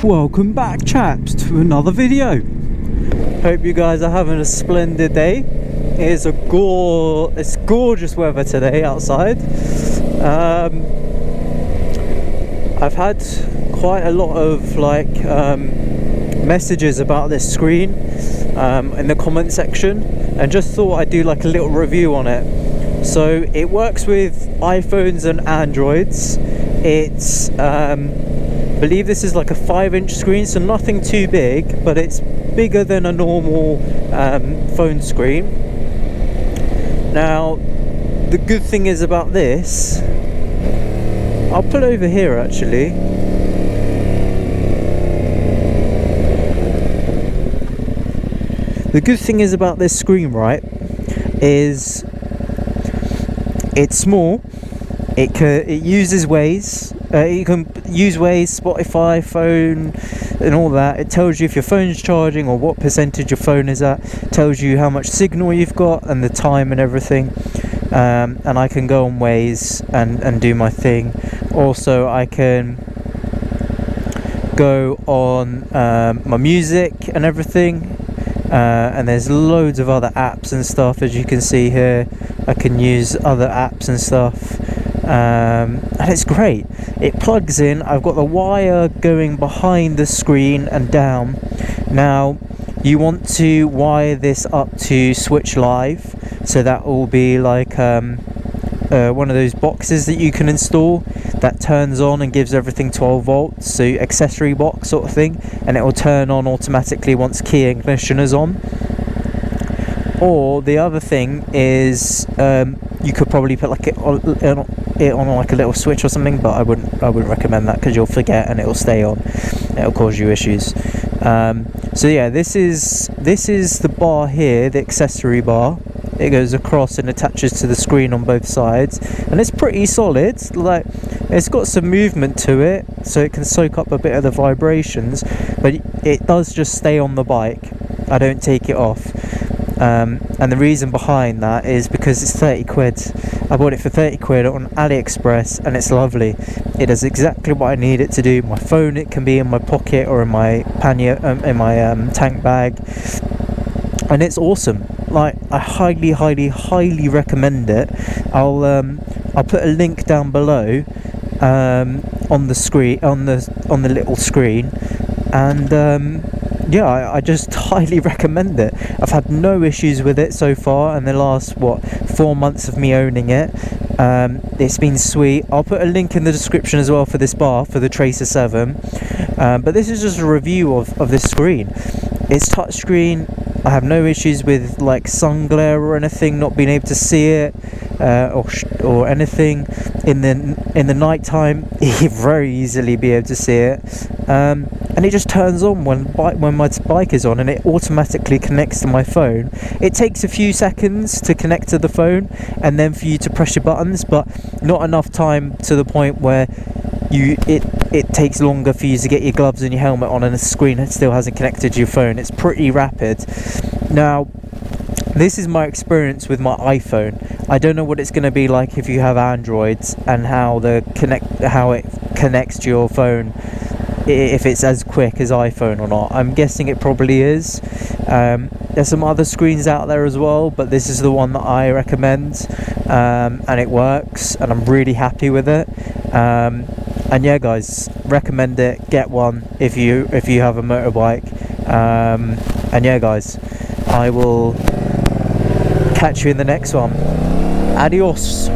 Welcome back, chaps, to another video. Hope you guys are having a splendid day. It's gorgeous weather today outside. I've had quite a lot of messages about this screen in the comment section, and just thought I'd do like a little review on it. So it works with iPhones and Androids. It's I believe this is like a 5-inch screen, so nothing too big, but it's bigger than a normal phone screen. Now, the good thing is about this, I'll put it over here actually. The good thing is about this screen, right, is it's small. It uses Waze. You can use Waze, Spotify, phone, and all that. It tells you if your phone's charging or what percentage your phone is at. It tells you how much signal you've got and the time and everything. And I can go on Waze and do my thing. Also, I can go on my music and everything. And there's loads of other apps and stuff, as you can see here. I can use other apps and stuff. And it's great. It plugs in. I've got the wire going behind the screen and down. Now you want to wire this up to Switch Live, so that will be like one of those boxes that you can install that turns on and gives everything 12 volts, so accessory box sort of thing, and it will turn on automatically once key ignition is on. Or the other thing is you could probably put like it on like a little switch or something, but I wouldn't recommend that because you'll forget and it'll stay on. It'll cause you issues. So yeah, this is the bar here, the accessory bar. It goes across and attaches to the screen on both sides, and it's pretty solid. Like, it's got some movement to it, so it can soak up a bit of the vibrations, but it does just stay on the bike. I don't take it off. And the reason behind that is because it's 30 quid. I bought it for 30 quid on AliExpress, and it's lovely. It does exactly what I need it to do. My phone, it can be in my pocket or in my pannier, in my tank bag, and it's awesome. Like, I highly recommend it. I'll put a link down below on the screen, on the little screen, and yeah, I just highly recommend it. I've had no issues with it so far in the last 4 months of me owning it. It's been sweet. I'll put a link in the description as well for this bar, for the Tracer 7. But this is just a review of this screen. It's touchscreen. I have no issues with like sun glare or anything, not being able to see it or anything. In the night time, you very easily be able to see it. And it just turns on when my bike is on, and it automatically connects to my phone. It takes a few seconds to connect to the phone, and then for you to press your buttons, but not enough time to the point where it takes longer for you to get your gloves and your helmet on, and the screen still hasn't connected to your phone. It's pretty rapid. Now, this is my experience with my iPhone. I don't know what it's going to be like if you have Androids, and how it connects to your phone, if it's as quick as iPhone or not. I'm guessing it probably is. There's some other screens out there as well, but this is the one that I recommend, and it works, and I'm really happy with it. And yeah, guys, recommend it. Get one if you have a motorbike. And yeah, guys, I will catch you in the next one. Adios.